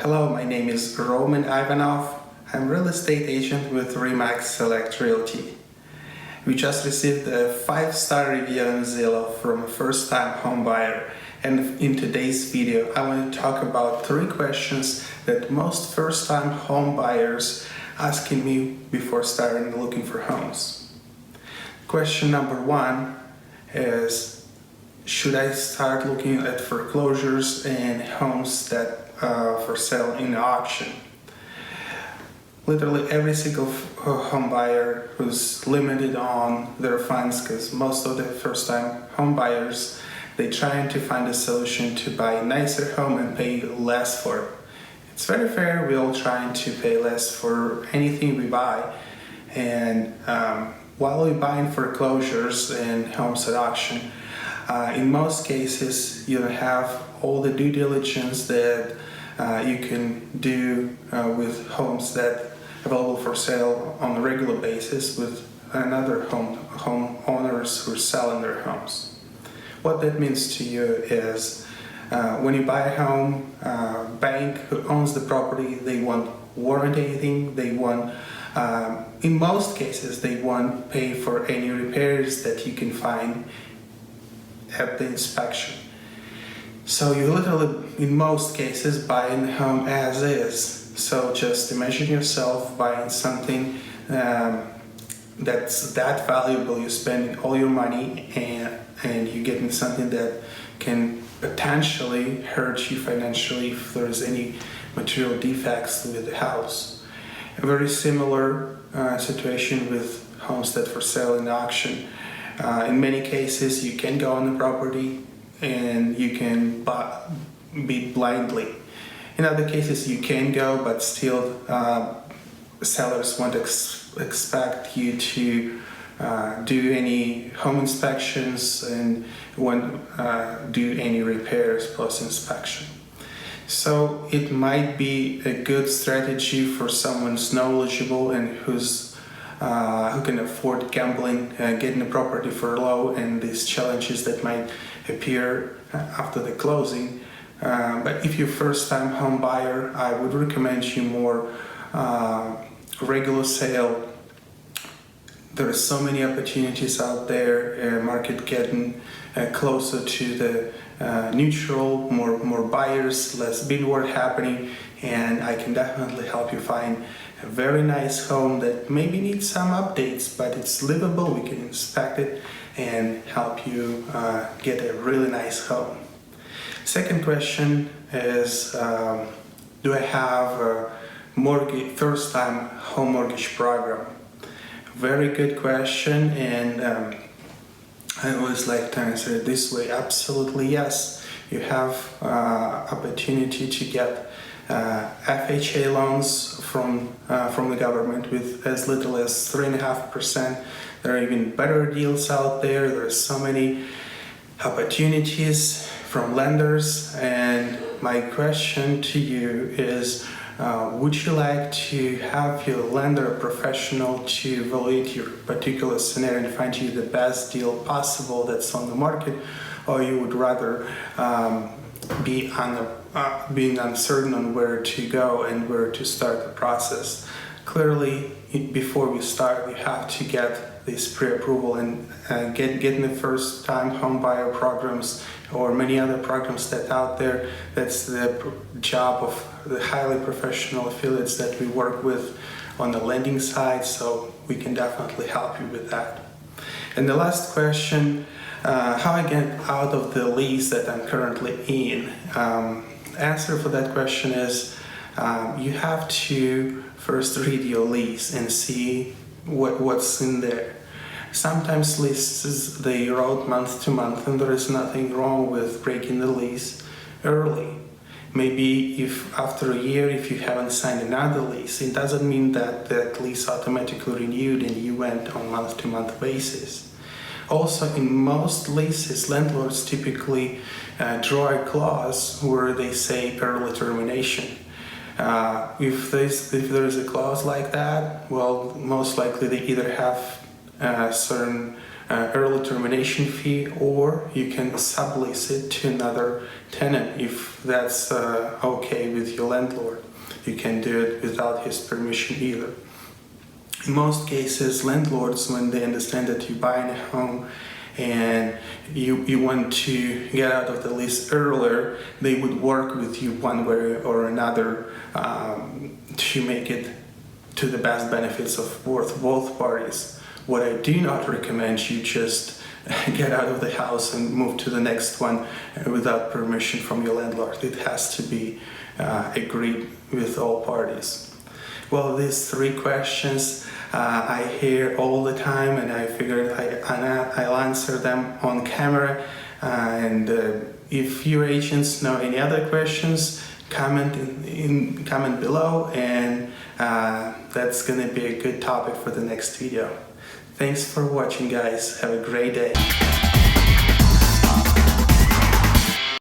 Hello, my name is Roman Ivanov. I'm real estate agent with Remax Select Realty. We just received a 5-star review on Zillow from a first-time home buyer, and in today's video I want to talk about 3 questions that most first-time home buyers asking me before starting looking for homes. Question number 1 is, should I start looking at foreclosures and homes that for sale in auction? Literally every single home buyer who's limited on their funds, because most of the first-time home buyers, they're trying to find a solution to buy a nicer home and pay less for it. It's very fair. We're all trying to pay less for anything we buy, and while we're buying foreclosures and homes at auction, in most cases you have all the due diligence that you can do with homes that available for sale on a regular basis with another homeowners who are selling their homes. What that means to you is when you buy a home, bank who owns the property, they won't warrant anything. They won't, in most cases, they won't pay for any repairs that you can find at the inspection. So you literally, in most cases, buying the home as is. So just imagine yourself buying something that's that valuable. You're spending all your money and you're getting something that can potentially hurt you financially if there's any material defects with the house. A very similar situation with homes that for sale in auction. In many cases, you can go on the property and you can bid blindly. In other cases, you can go, but still sellers won't expect you to do any home inspections and won't do any repairs post-inspection. So it might be a good strategy for someone who's knowledgeable and who can afford gambling, getting a property for low, and these challenges that might appear after the closing. But if you're a first-time home buyer, I would recommend you more regular sale. There are so many opportunities out there, market getting closer to the neutral, more buyers, less bid war happening, and I can definitely help you find a very nice home that maybe needs some updates, but it's livable. We can inspect it and help you get a really nice home. Second question is, do I have a first-time home mortgage program? Very good question, and I always like to answer it this way. Absolutely yes. You have opportunity to get FHA loans from the government with as little as 3.5%. There are even better deals out there. There are so many opportunities from lenders, and my question to you is, would you like to have your lender professional to evaluate your particular scenario and find you the best deal possible that's on the market, or you would rather being uncertain on where to go and where to start the process? Clearly, before we start, we have to get this pre-approval and getting the first-time home buyer programs or many other programs that out there. That's the job of the highly professional affiliates that we work with on the lending side, so we can definitely help you with that. And the last question, how I get out of the lease that I'm currently in? Answer for that question is, you have to first read your lease and see what's in there. Sometimes leases, they roll month to month, and there is nothing wrong with breaking the lease early. Maybe if after a year, if you haven't signed another lease, it doesn't mean that that lease automatically renewed and you went on month-to-month basis. Also, in most leases, landlords typically draw a clause where they say early termination. If there is a clause like that, well, most likely they either have a certain early termination fee, or you can sublease it to another tenant if that's okay with your landlord. You can do it without his permission either. In most cases, landlords, when they understand that you're buying a home and you want to get out of the lease earlier, they would work with you one way or another to make it to the best benefits of both parties. What I do not recommend, you just get out of the house and move to the next one without permission from your landlord. It has to be agreed with all parties. Well, these 3 questions I hear all the time, and I figured I'll answer them on camera. And if your agents know any other questions, comment below, and that's gonna be a good topic for the next video. Thanks for watching, guys. Have a great day.